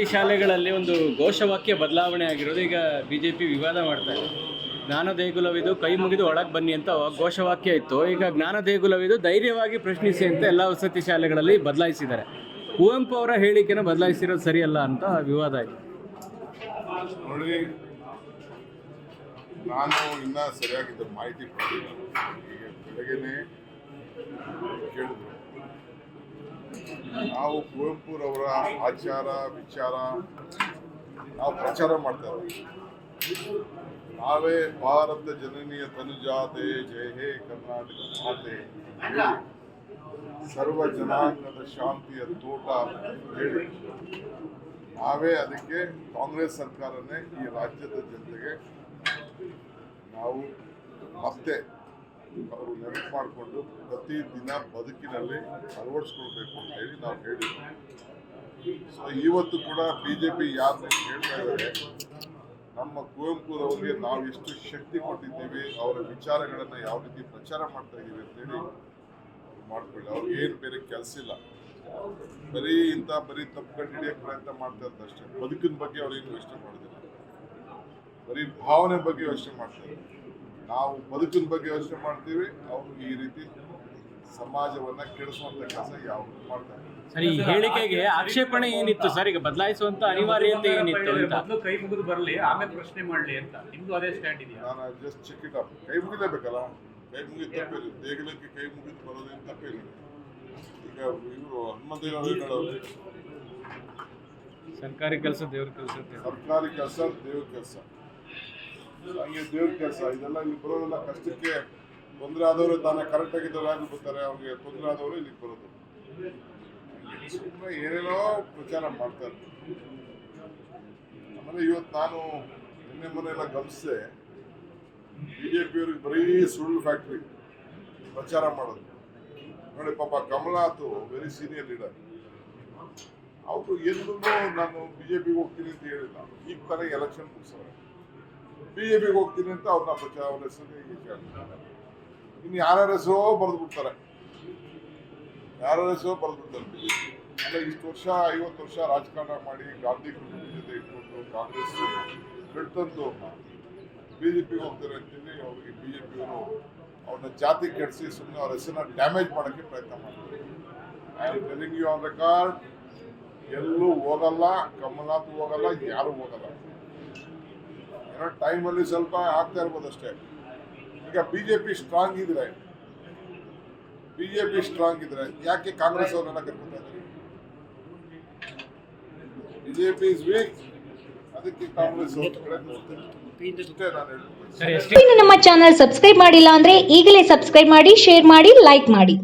ವಸತಿ ಶಾಲೆಗಳಲ್ಲಿ ಒಂದು ಘೋಷವಾಕ್ಯ ಬದಲಾವಣೆ ಆಗಿರೋದು. ಈಗ ಬಿಜೆಪಿ ವಿವಾದ ಮಾಡ್ತಾ ಇದೆ. ಜ್ಞಾನ ದೇಗುಲವಿದು ಕೈ ಮುಗಿದು ಒಳಗೆ ಬನ್ನಿ ಅಂತ ಘೋಷವಾಕ್ಯ ಇತ್ತು. ಈಗ ಜ್ಞಾನ ದೇಗುಲವಿದು ಧೈರ್ಯವಾಗಿ ಪ್ರಶ್ನಿಸಿ ಅಂತ ಎಲ್ಲ ವಸತಿ ಶಾಲೆಗಳಲ್ಲಿ ಬದಲಾಯಿಸಿದ್ದಾರೆ. ಕುವೆಂಪು ಅವರ ಹೇಳಿಕೆನ ಬದಲಾಯಿಸಿರೋದು ಸರಿಯಲ್ಲ ಅಂತ ವಿವಾದ ಇದೆ. ನೋಡಿ, ನಾನು ಇನ್ನೂ ಸರಿಯಾಗಿದ್ದ ಮಾಹಿತಿ ಕೊಟ್ಟಿಲ್ಲ. ಈಗ ಬೆಳಗ್ಗೆನೇ ಕೇಳಿದ್ರು, ನಾವು ಕುವೆಂಪುರವರ ಆಚಾರ ವಿಚಾರ ನಾವು ಪ್ರಚಾರ ಮಾಡ್ತಾ ಇದ್ದೀವಿ. ನಾವೇ ಭಾರತ ಜನನೀಯ ತನುಜಾತೆ ಜಯ ಹೇ ಕರ್ನಾಟಕ ಮಾತೆ ಹೇಳಿ, ಸರ್ವ ಜನಾಂಗದ ಶಾಂತಿಯ ತೋಟ ಹೇಳಿ, ನಾವೇ ಅದಕ್ಕೆ ಕಾಂಗ್ರೆಸ್ ಸರ್ಕಾರನೇ ಈ ರಾಜ್ಯದ ಜನತೆಗೆ ನಾವು ಮತ್ತೆ ಅವರು ನೆನಪು ಮಾಡಿಕೊಂಡು ಪ್ರತಿದಿನ ಬದುಕಿನಲ್ಲಿ ಅಳವಡಿಸ್ಕೊಳ್ಬೇಕು ಅಂತ ಹೇಳಿ ನಾವು ಹೇಳಿದ್ವಿ. ಸೊ ಇವತ್ತು ಕೂಡ ಬಿಜೆಪಿ ಯಾರನ್ನ ಹೇಳ್ತಾ ಇದ್ದಾರೆ, ನಮ್ಮ ಕುವೆಂಪುರವರಿಗೆ ನಾವು ಎಷ್ಟು ಶಕ್ತಿ ಕೊಟ್ಟಿದ್ದೀವಿ, ಅವರ ವಿಚಾರಗಳನ್ನು ಯಾವ ರೀತಿ ಪ್ರಚಾರ ಮಾಡ್ತಾ ಇದ್ದೀವಿ ಅಂತೇಳಿ ಮಾಡ್ಕೊಳ್ಳಿ. ಅವ್ರಿಗೆ ಏನು ಬೇರೆ ಕೆಲಸ ಇಲ್ಲ, ಬರೀ ತಪ್ಪು ಕಂಡು ಹಿಡಿಯೋಕ್ಕೆ ಪ್ರಯತ್ನ ಮಾಡ್ತಾ ಇದ್ದಷ್ಟೇ. ಬದುಕಿನ ಬಗ್ಗೆ ಅವ್ರೇನು ಯೋಚನೆ ಮಾಡೋದಿಲ್ಲ, ಬರೀ ಭಾವನೆ ಬಗ್ಗೆ ಯೋಚನೆ ಮಾಡ್ತಾರೆ. ನಾವು ಬದುಕಿನ ಬಗ್ಗೆ ಯೋಚನೆ ಮಾಡ್ತೀವಿ, ಅವರು ಈ ರೀತಿ ಸಮಾಜವನ್ನ ಕೆಡಿಸುವಂತ ಕೆಲಸ ಯಾವುದು ಮಾಡ್ತಾರೆ. ಸರ್, ಈ ಹೇಳಿಕೆಗೆ ಆಕ್ಷೇಪಣೆ ಏನಿತ್ತು ಸರ್? ಈಗ ಬದಲಾಯಿಸುವಂತ ಅನಿವಾರ್ಯತೆ ಏನಿತ್ತು ಅಂತ? ಕೈ ಮುಗಿದು ಬರಲಿ, ಆಮೇಲೆ ಪ್ರಶ್ನೆ ಮಾಡಲಿ ಅಂತ ನಿಮ್ದು ಅದೇ ಸ್ಟ್ಯಾಂಡ್ ಇದೆಯಾ? ನಾನು ಜಸ್ಟ್ ಚೆಕ್ ಇಟ್ ಅಪ್. ಕೈ ಮುಗಿಲೇಬೇಕಲ್ಲ, ಕೈ ಮುಗಿದು ತಪ್ಪಿಲ್ಲ. ದೇಗುಲಕ್ಕೆ ಕೈ ಮುಗಿದು ಬರೋದೇನು ತಪ್ಪಿಲ್ಲ. ಈಗ ಇವರು ಹನುಮಂತೇವರು ಹೇಳೋರು, ಸರ್ಕಾರಿ ಕೆಲಸ ದೇವ್ರ ಕೆಲಸ, ಸರ್ಕಾರಿ ಕೆಲಸ ದೇವ್ರ ಕೆಲಸ, ಹಂಗೆ ದೇವ್ರ ಕೆಲಸ. ಇದೆಲ್ಲ ಇಲ್ಲಿ ಬರೋದಿಲ್ಲ. ಕಷ್ಟಕ್ಕೆ ತೊಂದರೆ ಆದವರು ತಾನೇ ಕರೆಕ್ಟ್ ಆಗಿದ್ದವ್ರು ಬರ್ತಾರೆ, ಅವ್ರಿಗೆ ತೊಂದರೆ ಆದವರು ಇಲ್ಲಿಗೆ ಬರೋದು. ಸುಮ್ಮನೆ ಏನೇನೋ ಪ್ರಚಾರ ಮಾಡ್ತಾರೆ. ಆಮೇಲೆ ಇವತ್ತು ನಾನು ಮೊನ್ನೆಲ್ಲ ಗಮನಿಸಿದೆ, ಬಿಜೆಪಿಯವ್ರಿಗೆ ಬರೀ ಸುಳ್ಳು ಫ್ಯಾಕ್ಟ್ರಿ ಪ್ರಚಾರ ಮಾಡೋದು ನೋಡಿ. ಪಾಪ ಕಮಲಾತು ವೆರಿ ಸೀನಿಯರ್ ಲೀಡರ್, ಅವರು ಎಲ್ಲೂ ನಾನು ಬಿಜೆಪಿಗೆ ಹೋಗ್ತೀನಿ ಅಂತ ಹೇಳಿಲ್ಲ. ಈಗ ತಾನೇ ಎಲೆಕ್ಷನ್ ಮುಗಿಸೋರೆ, ಬಿಜೆಪಿಗೆ ಹೋಗ್ತೀನಿ ಅಂತ ಅವ್ರನ್ನ ಪ್ರಚಾರ, ಅವ್ರ ಹೆಸರು ಇನ್ನು ಯಾರ್ಯಾರ ಹೆಸರೋ ಬರೆದು ಬಿಡ್ತಾರೆ. ಅಲ್ಲ, ಇಷ್ಟು ವರ್ಷ 50 ವರ್ಷ ರಾಜಕಾರಣ ಮಾಡಿ ಗಾಂಧಿ ಕುಟುಂಬದ ಜೊತೆ ಇಟ್ಕೊಂಡು ಕಾಂಗ್ರೆಸ್ ಬಿಡ್ತಂದು ಬಿಜೆಪಿಗೆ ಹೋಗ್ತಾರೆ ಅಂತೇಳಿ ಅವ್ರಿಗೆ ಬಿಜೆಪಿಯವರು ಅವ್ರನ್ನ ಜಾತಿ ಕೆಡಿಸಿ ಸುಮ್ಮನೆ ಅವ್ರ ಹೆಸರನ್ನ ಡ್ಯಾಮೇಜ್ ಮಾಡೋಕ್ಕೆ ಪ್ರಯತ್ನ ಮಾಡ್ತಾರೆ. I am telling you on record, ಎಲ್ಲೂ ಹೋಗಲ್ಲ, ಕಮಲನಾಥ್ ಹೋಗಲ್ಲ, ಯಾರು ಹೋಗಲ್ಲ. ಏನೋ ಟೈಮಲ್ಲಿ ಸ್ವಲ್ಪ ಆಗ್ತಾ ಇರ್ಬೋದು ಅಷ್ಟೇ. ಈಗ ಬಿಜೆಪಿ ಸ್ಟ್ರಾಂಗ್ ಇದ್ರೆ ಯಾಕೆ ಕಾಂಗ್ರೆಸ್ ಅವ್ರನ್ನ ಕರ್ಕೊತಾ ಇದ್ದಾರೆ? ಬಿಜೆಪಿ ಇಸ್ ವೀಕ್, ಅದಕ್ಕೆ ಕಾಂಗ್ರೆಸ್ ನಮ್ಮ ಚಾನಲ್ ಸಬ್ಸ್ಕ್ರೈಬ್ ಮಾಡಿಲ್ಲ ಅಂದ್ರೆ ಈಗಲೇ ಸಬ್ಸ್ಕ್ರೈಬ್ ಮಾಡಿ, ಶೇರ್ ಮಾಡಿ, ಲೈಕ್ ಮಾಡಿ.